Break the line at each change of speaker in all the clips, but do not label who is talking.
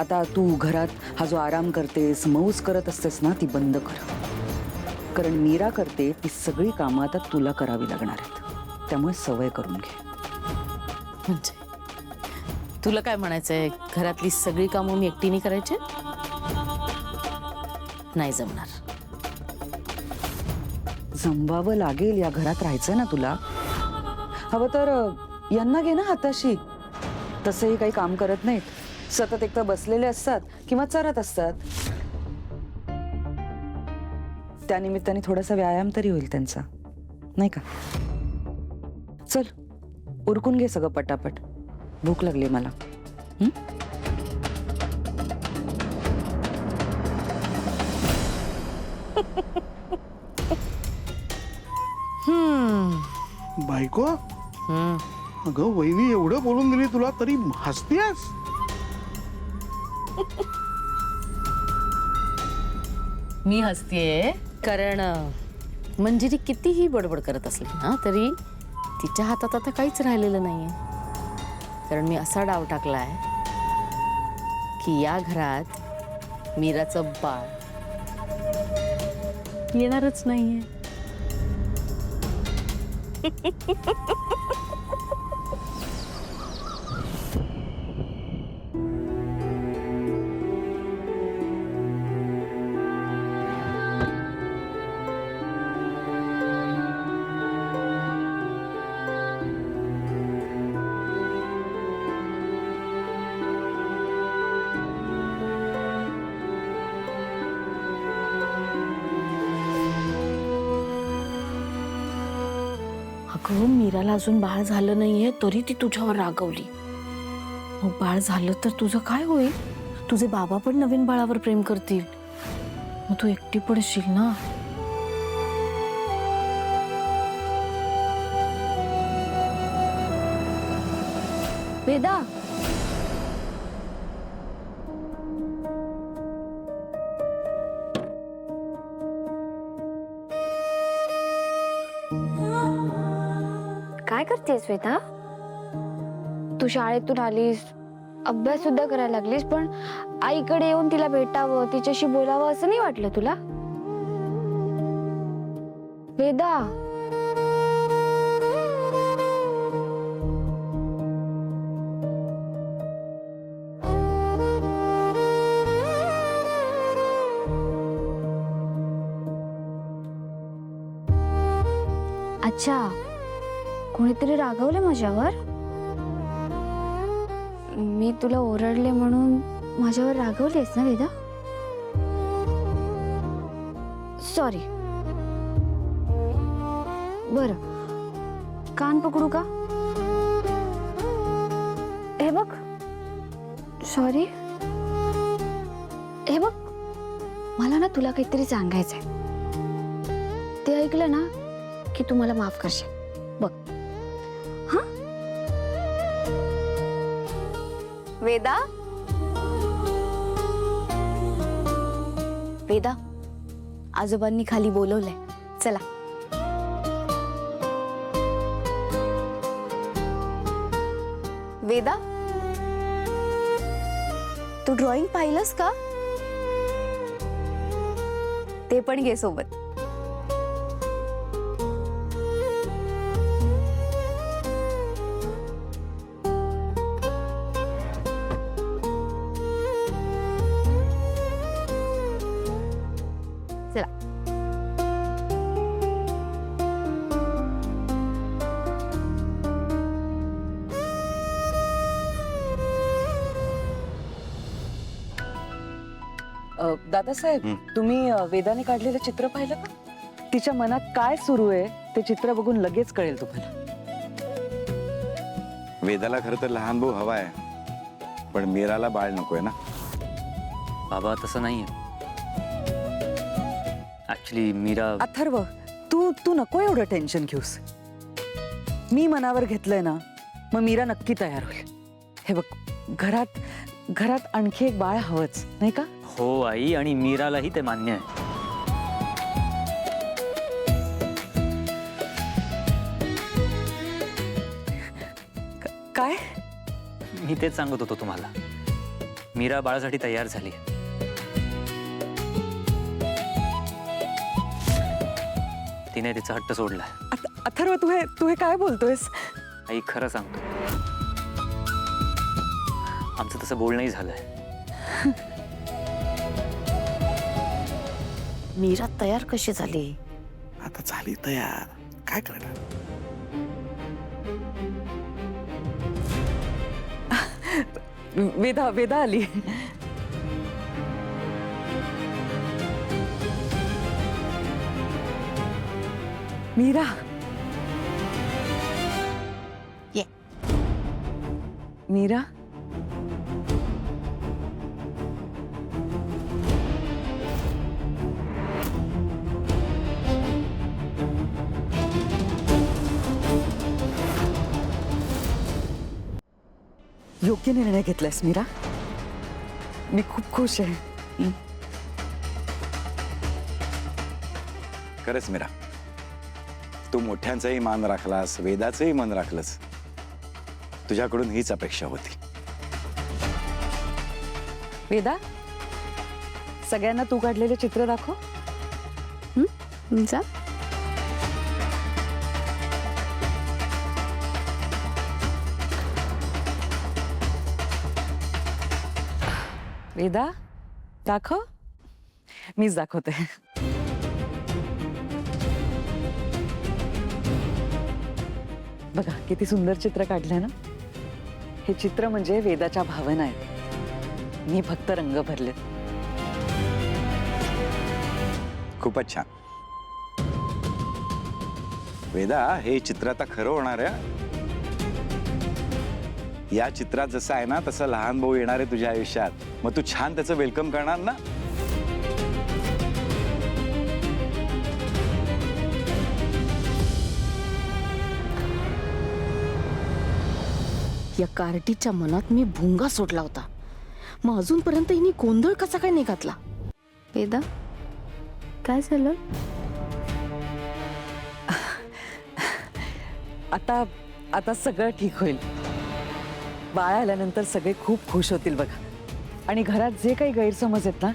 आता तू घरात हा जो आराम करतेस, मौज करत असतेस ना, ती बंद कर. कारण मीरा करते ती सगळी कामं आता तुला करावी लागणार आहेत. त्यामुळे सवय करून घे.
म्हणजे तुला काय म्हणायचंय, घरातली सगळी कामं मी एकटीने करायची? नाही जमणार.
जमवावं लागेल, या घरात राहायचं ना तुला. हवं तर यांना घे ना हाताशी. तसंही काही काम करत नाहीत, सतत एकतर बसलेले असतात किंवा चरत असतात. त्यानिमित्ताने थोडासा व्यायाम तरी होईल त्यांचा, नाही का? चल उरकून घे सगळं पटापट, भूक लागली मला.
बायको, अगं वहिनी एवढं बोलून दिली तुला तरी हसतेस?
मी हसतेय कारण मंजिरी कितीही बडबड करत असली ना तरी तिच्या हातात आता काहीच राहिलेलं नाहीये. कारण मी असा डाव टाकलाय की या घरात मीराचं बाळ येणारच नाहीये. अगं मीराला अजून बाळ झालं नाहीये तरी ती तुझ्यावर रागवली. मग बाळ झालं तर तुझं काय होईल? तुझे बाबा पण नवीन बाळावर प्रेम करतील, मग तू एकटी पडशील ना. वेदा,
काय करतेस श्वेता? तू शाळेतून आलीस, अभ्यास सुद्धा करायला लागलीस, पण आईकडे येऊन तिला भेटावं, तिच्याशी बोलावं असं नाही वाटलं तुला? वेदा, अच्छा, कोणीतरी रागवलं माझ्यावर? मी तुला ओरडले म्हणून माझ्यावर रागवलेस ना वेदा? सॉरी. बरं, कान पकडू का? हे बघ, सॉरी. हे बघ, मला ना तुला काहीतरी सांगायचंय. ते ऐकलं ना की तू मला माफ करशील बघ. हा वेदा, वेदा, आजोबांनी खाली बोलवलंय, चला. वेदा, तू ड्रॉइंग पाहिलंस का? ते पण घे सोबत. चला.
दादासाहेब, तुम्ही वेदाने काढलेलं चित्र पाहिलं का? तिच्या मनात काय सुरू आहे ते चित्र बघून लगेच कळेल तुम्हाला.
वेदाला खरं तर लहान भाऊ हवाय, पण मीराला बाळ नकोय ना.
बाबा तसं नाहीये. ऍक्च्युली मीरा.
अथर्व, तू नको एवढं टेन्शन घेऊस. मी मनावर घेतलंय ना, मग मीरा नक्की तयार होईल. हे बघ, घरात आणखी एक बाळ हवंच, नाही का?
हो आई, आणि मीरालाही ते मान्य आहे.
काय?
मी तेच सांगत होतो तुम्हाला. मीरा बाळासाठी तयार झाली. तिने तिचा हट्ट सोडलाय.
अथर्व, तू हे काय बोलतोयस?
आई खरं सांगतो, आमचं तसं बोलणंही झालंय.
मीरा तयार कशी झाली?
आता झाली तयार, काय करणार?
वेदा आली. मीरा,
ये.
मीरा, योग्य निर्णय घेतलायस मीरा. मी खूप खुश आहे.
खरंच मीरा, तू मोठ्यांचाही मान राखलास, वेदाचंही मन राखलंस. तुझ्याकडून हीच अपेक्षा होती.
वेदा, सगळ्यांना तू काढलेले चित्र दाखव.
जा.
वेदा, दाखव. मीच दाखवते. बघा किती सुंदर चित्र काढलंय ना. हे चित्र म्हणजे वेदाच्या भावना आहेत. मी फक्त रंग भरलेत.
खूपच छान. वेदा, हे चित्र आता खरं होणार आहे. या चित्रात जसं आहे ना तसं लहान भाऊ येणार आहे तुझ्या आयुष्यात. मग तू छान त्याचं वेलकम करणार ना.
या कार्टीच्या मनात मी भुंगा सोडला होता, मग अजूनपर्यंत हिने गोंधळ कसा काय नाही घातला?
वेदा, काय झालं?
आता सगळं ठीक होईल. बाळ आल्यानंतर सगळे खूप खुश होतील बघा. आणि घरात जे काही गैरसमज आहेत ना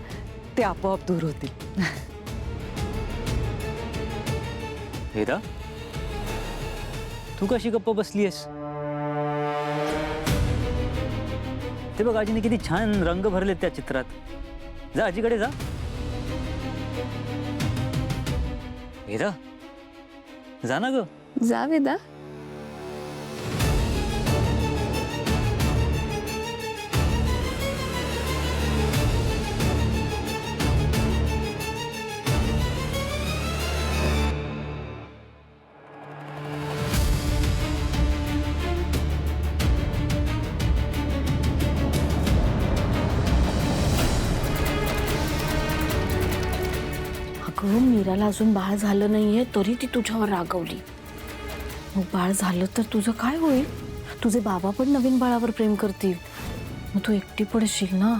ते आपोआप दूर होतील.
वेदा, तू कशी गप्प बसलीयस? ते बघ, आजीने किती छान रंग भरलेत त्या चित्रात. जा आजीकडे जा. वेदा, जा ना ग.
जा वेदा.
अगं, मीराला अजून बाळ झालं नाहीये तरी ती तुझ्यावर रागवली. मग बाळ झालं तर तुझं काय होईल? तुझे बाबा पण नवीन बाळावर प्रेम करतील, मग तू एकटी पडशील ना.